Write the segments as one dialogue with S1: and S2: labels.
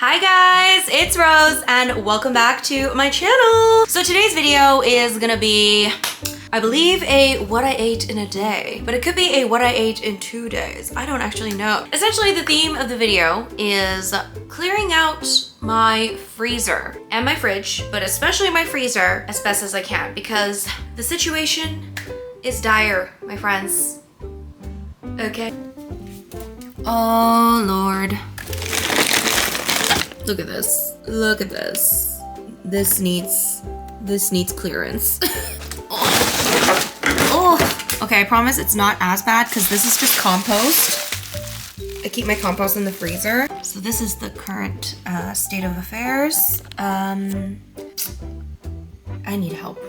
S1: Hi guys, it's Rose and welcome back to my channel. So today's video is gonna be, I believe, a what I ate in a day, but it could be a what I ate in 2 days. I don't actually know. Essentially, the theme of the video is clearing out my freezer and my fridge, but especially my freezer as best as I can because the situation is dire, my friends. Okay. Oh Lord. Look at this. Look at this. This needs clearance. Oh. Okay, I promise it's not as bad because this is just compost. I keep my compost in the freezer. So this is the current state of affairs. I need help.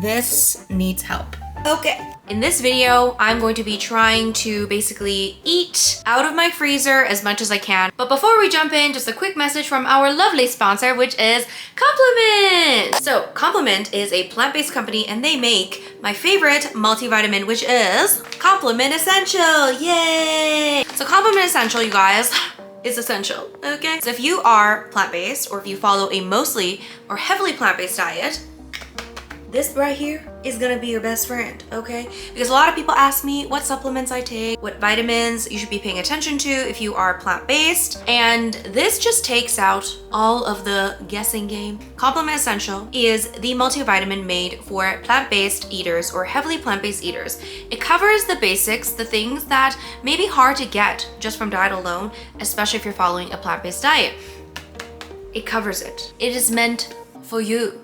S1: This needs help. Okay. In this video, I'm going to be trying to basically eat out of my freezer as much as I can. But before we jump in, just a quick message from our lovely sponsor, which is Complement. So Complement is a plant-based company and they make my favorite multivitamin, which is Complement Essential. Yay! So Complement Essential, you guys, is essential, okay? So if you are plant-based or if you follow a mostly or heavily plant-based diet, this right here is gonna be your best friend, okay? Because a lot of people ask me what supplements I take, what vitamins you should be paying attention to if you are plant-based, and this just takes out all of the guessing game. Complement Essential is the multivitamin made for plant-based eaters or heavily plant-based eaters. It covers the basics, the things that may be hard to get just from diet alone, especially if you're following a plant-based diet. It covers it. It is meant for you.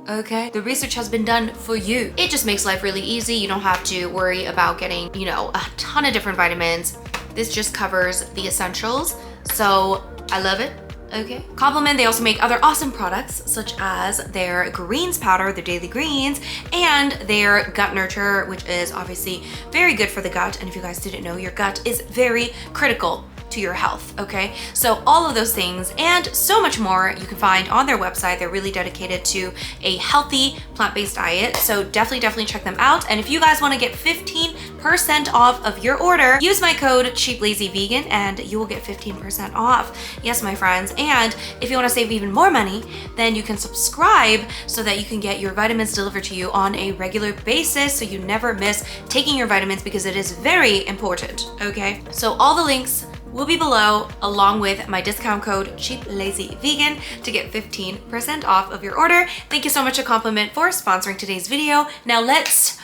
S1: Okay, the research has been done for you. It just makes life really easy. You don't have to worry about getting, you know, a ton of different vitamins. This just covers the essentials. So I love it. Okay. Complement, they also make other awesome products such as their greens powder, their daily greens, and their gut nurture, which is obviously very good for the gut. And if you guys didn't know, your gut is very critical to your health, okay? So all of those things and so much more you can find on their website. They're really dedicated to a healthy plant-based diet. So definitely check them out. And if you guys wanna get 15% off of your order, use my code CheapLazyVegan and you will get 15% off. Yes, my friends. And if you wanna save even more money, then you can subscribe so that you can get your vitamins delivered to you on a regular basis so you never miss taking your vitamins because it is very important, okay? So all the links will be below along with my discount code CheapLazyVegan to get 15% off of your order. Thank you so much to Complement for sponsoring today's video. Now let's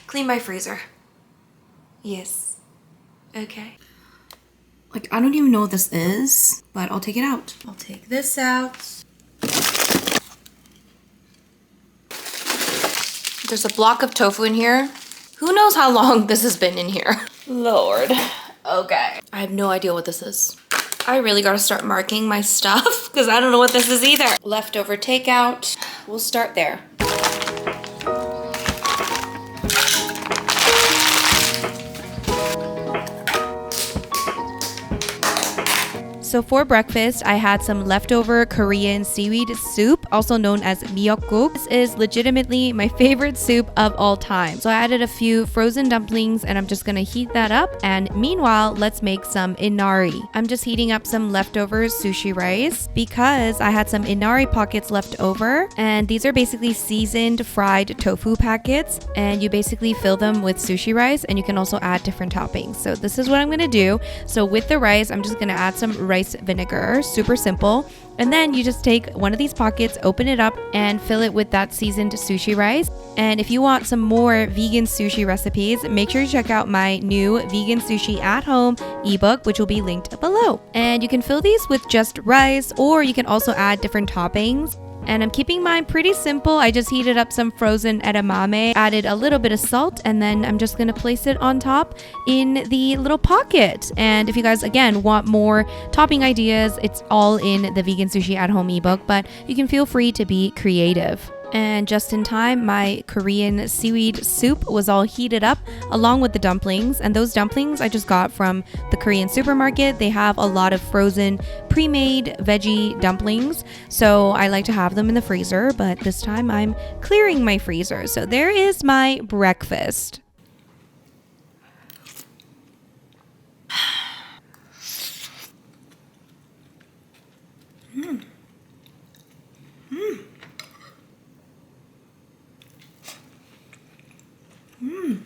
S1: clean my freezer. Yes. Okay. Like, I don't even know what this is, but I'll take it out. I'll take this out. There's a block of tofu in here. Who knows how long this has been in here? Lord. Okay. I have no idea what this is. I really gotta start marking my stuff because I don't know what this is either. Leftover takeout. We'll start there. So for breakfast, I had some leftover Korean seaweed soup, also known as miyeokguk. This is legitimately my favorite soup of all time. So I added a few frozen dumplings and I'm just gonna heat that up. And meanwhile, let's make some inari. I'm just heating up some leftover sushi rice because I had some inari pockets left over. And these are basically seasoned fried tofu packets. And you basically fill them with sushi rice and you can also add different toppings. So this is what I'm gonna do. So with the rice, I'm just gonna add some rice vinegar, super simple. And then you just take one of these pockets, open it up and fill it with that seasoned sushi rice. And if you want some more vegan sushi recipes, make sure you check out my new vegan sushi at home ebook, which will be linked below. And you can fill these with just rice or you can also add different toppings. And I'm keeping mine pretty simple. I just heated up some frozen edamame, added a little bit of salt, and then I'm just gonna place it on top in the little pocket. And if you guys, again, want more topping ideas, it's all in the Vegan Sushi at Home ebook, but you can feel free to be creative. And just in time, my Korean seaweed soup was all heated up along with the dumplings. And those dumplings I just got from the Korean supermarket. They have a lot of frozen pre-made veggie dumplings. So I like to have them in the freezer, but this time I'm clearing my freezer. So there is my breakfast. Mm. Mm. Mm.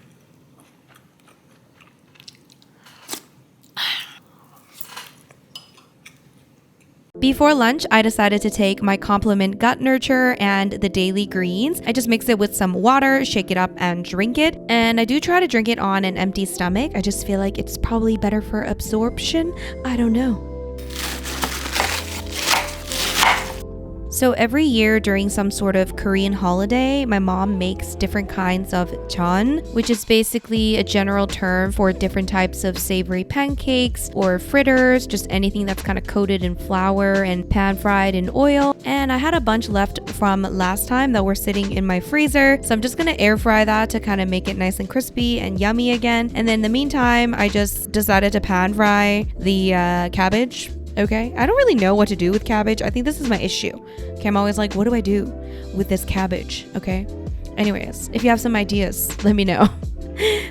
S1: Before lunch, I decided to take my Complement Gut Nurture and the Daily Greens. I just mix it with some water, shake it up, and drink it. And I do try to drink it on an empty stomach. I just feel like it's probably better for absorption. I don't know. So every year during some sort of Korean holiday, my mom makes different kinds of jeon, which is basically a general term for different types of savory pancakes or fritters, just anything that's kind of coated in flour and pan fried in oil. And I had a bunch left from last time that were sitting in my freezer. So I'm just gonna air fry that to kind of make it nice and crispy and yummy again. And then in the meantime, I just decided to pan fry the cabbage. Okay, I don't really know what to do with cabbage. I think this is my issue. Okay, I'm always like, what do I do with this cabbage? Okay, anyways, if you have some ideas, let me know.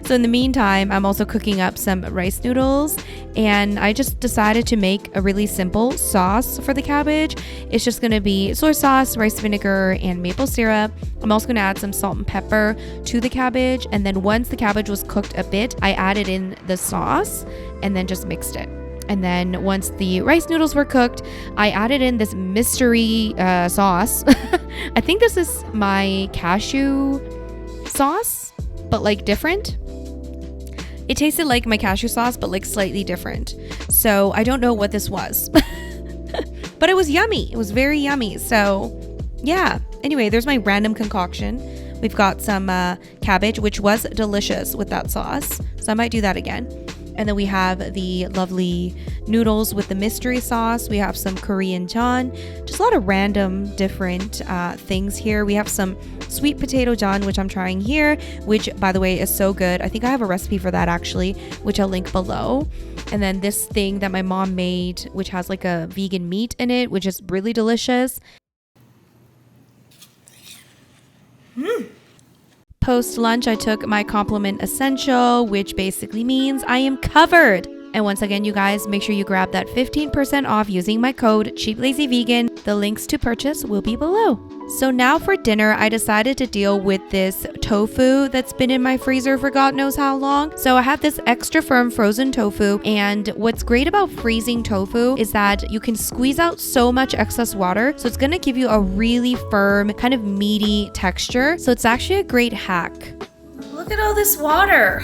S1: So in the meantime, I'm also cooking up some rice noodles, and I just decided to make a really simple sauce for the cabbage. It's just gonna be soy sauce, rice vinegar, and maple syrup. I'm also gonna add some salt and pepper to the cabbage, and then once the cabbage was cooked a bit, I added in the sauce and then just mixed it. And then once the rice noodles were cooked, I added in this mystery sauce. I think this is my cashew sauce, but like different. It tasted like my cashew sauce, but like slightly different. So I don't know what this was, but it was yummy. It was very yummy. So yeah, anyway, there's my random concoction. We've got some cabbage, which was delicious with that sauce. So I might do that again. And then we have the lovely noodles with the mystery sauce. We have some Korean jeon, just a lot of random different things here. We have some sweet potato jeon, which I'm trying here, which by the way is so good. I think I have a recipe for that actually, which I'll link below. And then this thing that my mom made, which has like a vegan meat in it, which is really delicious. Post lunch, I took my Complement Essential, which basically means I am covered. And once again, you guys, make sure you grab that 15% off using my code CheapLazyVegan. The links to purchase will be below. So now for dinner, I decided to deal with this tofu that's been in my freezer for God knows how long. So I have this extra firm frozen tofu, and what's great about freezing tofu is that you can squeeze out so much excess water. So it's gonna give you a really firm, kind of meaty texture. So it's actually a great hack. Look at all this water.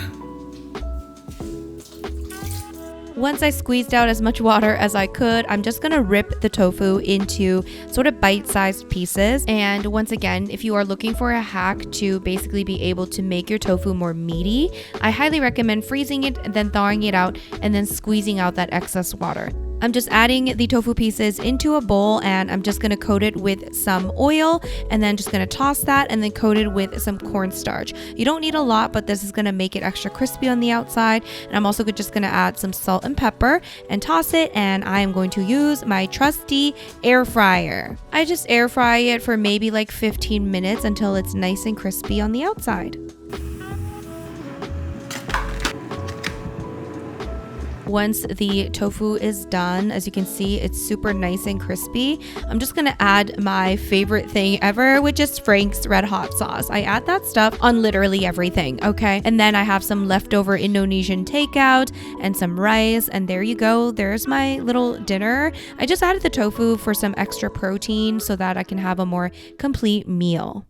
S1: Once I squeezed out as much water as I could, I'm just gonna rip the tofu into sort of bite-sized pieces. And once again, if you are looking for a hack to basically be able to make your tofu more meaty, I highly recommend freezing it and then thawing it out and then squeezing out that excess water. I'm just adding the tofu pieces into a bowl, and I'm just gonna coat it with some oil and then just gonna toss that and then coat it with some cornstarch. You don't need a lot, but this is gonna make it extra crispy on the outside. And I'm also just gonna add some salt and pepper and toss it, and I am going to use my trusty air fryer. I just air fry it for maybe like 15 minutes until it's nice and crispy on the outside. Once the tofu is done, as you can see, it's super nice and crispy. I'm just gonna add my favorite thing ever, which is Frank's Red Hot Sauce. I add that stuff on literally everything, okay? And then I have some leftover Indonesian takeout and some rice, and there you go. There's my little dinner. I just added the tofu for some extra protein so that I can have a more complete meal.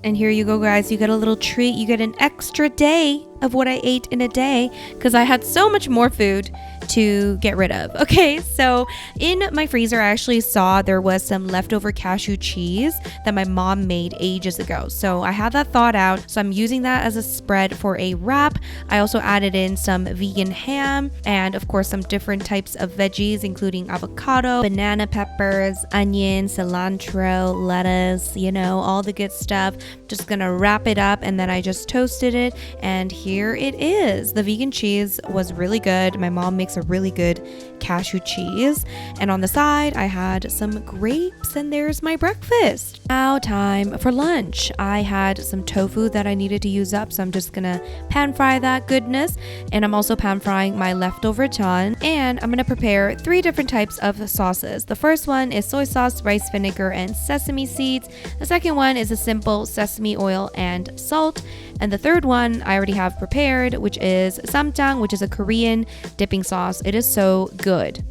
S1: And here you go, guys. You get a little treat. You get an extra day of what I ate in a day because I had so much more food to get rid of. Okay, so in my freezer, I actually saw there was some leftover cashew cheese that my mom made ages ago. So I had that thawed out. So I'm using that as a spread for a wrap. I also added in some vegan ham and of course some different types of veggies, including avocado, banana peppers, onion, cilantro, lettuce, you know, all the good stuff. Just gonna wrap it up, and then I just toasted it, and here here it is. The vegan cheese was really good. My mom makes a really good cashew cheese. And on the side, I had some grapes, and there's my breakfast. Now time for lunch. I had some tofu that I needed to use up, so I'm just gonna pan fry that goodness. And I'm also pan frying my leftover chan. And I'm gonna prepare 3 different types of sauces. The first one is soy sauce, rice vinegar, and sesame seeds. The second one is a simple sesame oil and salt. And the third one I already have prepared, which is samjang, which is a Korean dipping sauce. It is so good.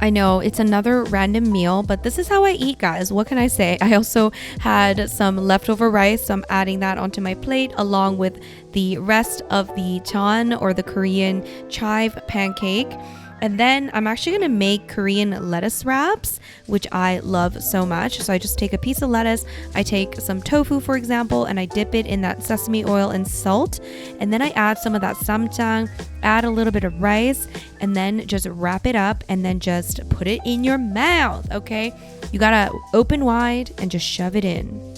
S1: I know it's another random meal, but this is how I eat, guys. What can I say? I also had some leftover rice, so I'm adding that onto my plate along with the rest of the chan, or the Korean chive pancake. And then I'm actually going to make Korean lettuce wraps, which I love so much. So I just take a piece of lettuce, I take some tofu, for example, and I dip it in that sesame oil and salt. And then I add some of that samjang, add a little bit of rice, and then just wrap it up and then just put it in your mouth, okay? You gotta open wide and just shove it in.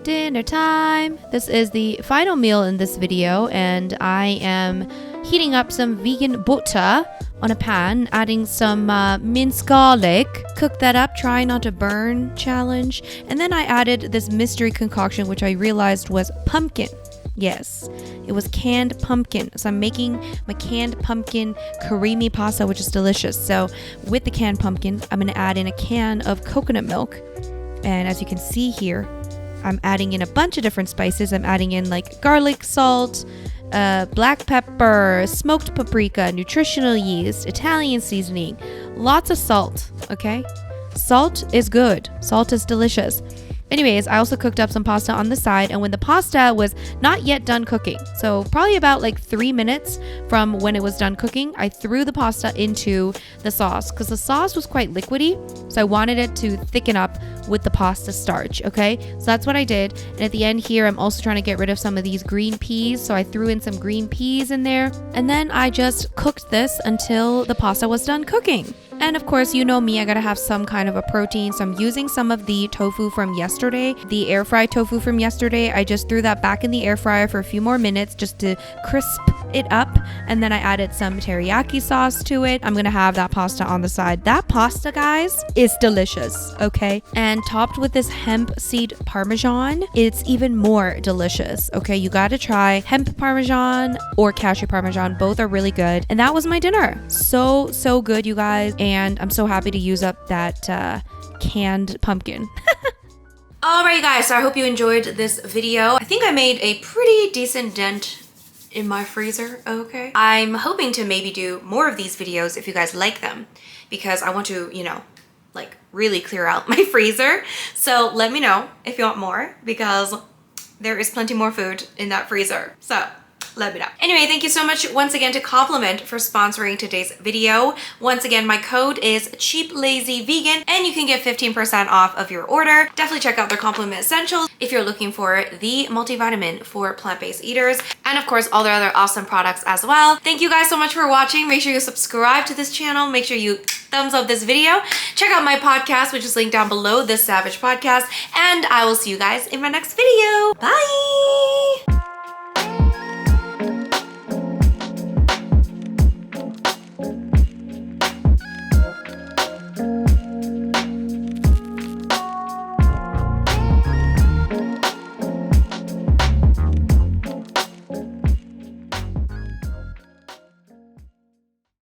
S1: Dinner time. This is the final meal in this video, and I am heating up some vegan butter on a pan, adding some minced garlic. Cook that up, try not to burn challenge. And then I added this mystery concoction, which I realized was pumpkin. Yes, it was canned pumpkin. So I'm making my canned pumpkin creamy pasta, which is delicious. So with the canned pumpkin, I'm going to add in a can of coconut milk. And as you can see here, I'm adding in a bunch of different spices. I'm adding in like garlic, salt, black pepper, smoked paprika, nutritional yeast, Italian seasoning, lots of salt, okay? Salt is good. Salt is delicious. Anyways, I also cooked up some pasta on the side, and when the pasta was not yet done cooking, so probably about like 3 minutes from when it was done cooking, I threw the pasta into the sauce because the sauce was quite liquidy, so I wanted it to thicken up with the pasta starch, okay? So that's what I did. And at the end here, I'm also trying to get rid of some of these green peas, so I threw in some green peas in there, and then I just cooked this until the pasta was done cooking. And of course, you know me, I gotta have some kind of a protein. So I'm using some of the tofu from yesterday, the air fried tofu from yesterday. I just threw that back in the air fryer for a few more minutes just to crisp it up. And then I added some teriyaki sauce to it. I'm gonna have that pasta on the side. That pasta, guys, is delicious, okay? And topped with this hemp seed parmesan, it's even more delicious, okay? You gotta try hemp parmesan or cashew parmesan. Both are really good. And that was my dinner. So good, you guys. And I'm so happy to use up that canned pumpkin. Alright guys, so I hope you enjoyed this video. I think I made a pretty decent dent in my freezer, okay? I'm hoping to maybe do more of these videos if you guys like them, because I want to, you know, like really clear out my freezer. So let me know if you want more, because there is plenty more food in that freezer. So let me know. Anyway, thank you so much once again to Compliment for sponsoring today's video. Once again, my code is CheapLazyVegan, and you can get 15% off of your order. Definitely check out their Compliment Essentials if you're looking for the multivitamin for plant-based eaters, and of course all their other awesome products as well. Thank you guys so much for watching. Make sure you subscribe to this channel. Make sure you thumbs up this video. Check out my podcast, which is linked down below, this SaVeg podcast, and I will see you guys in my next video. Bye!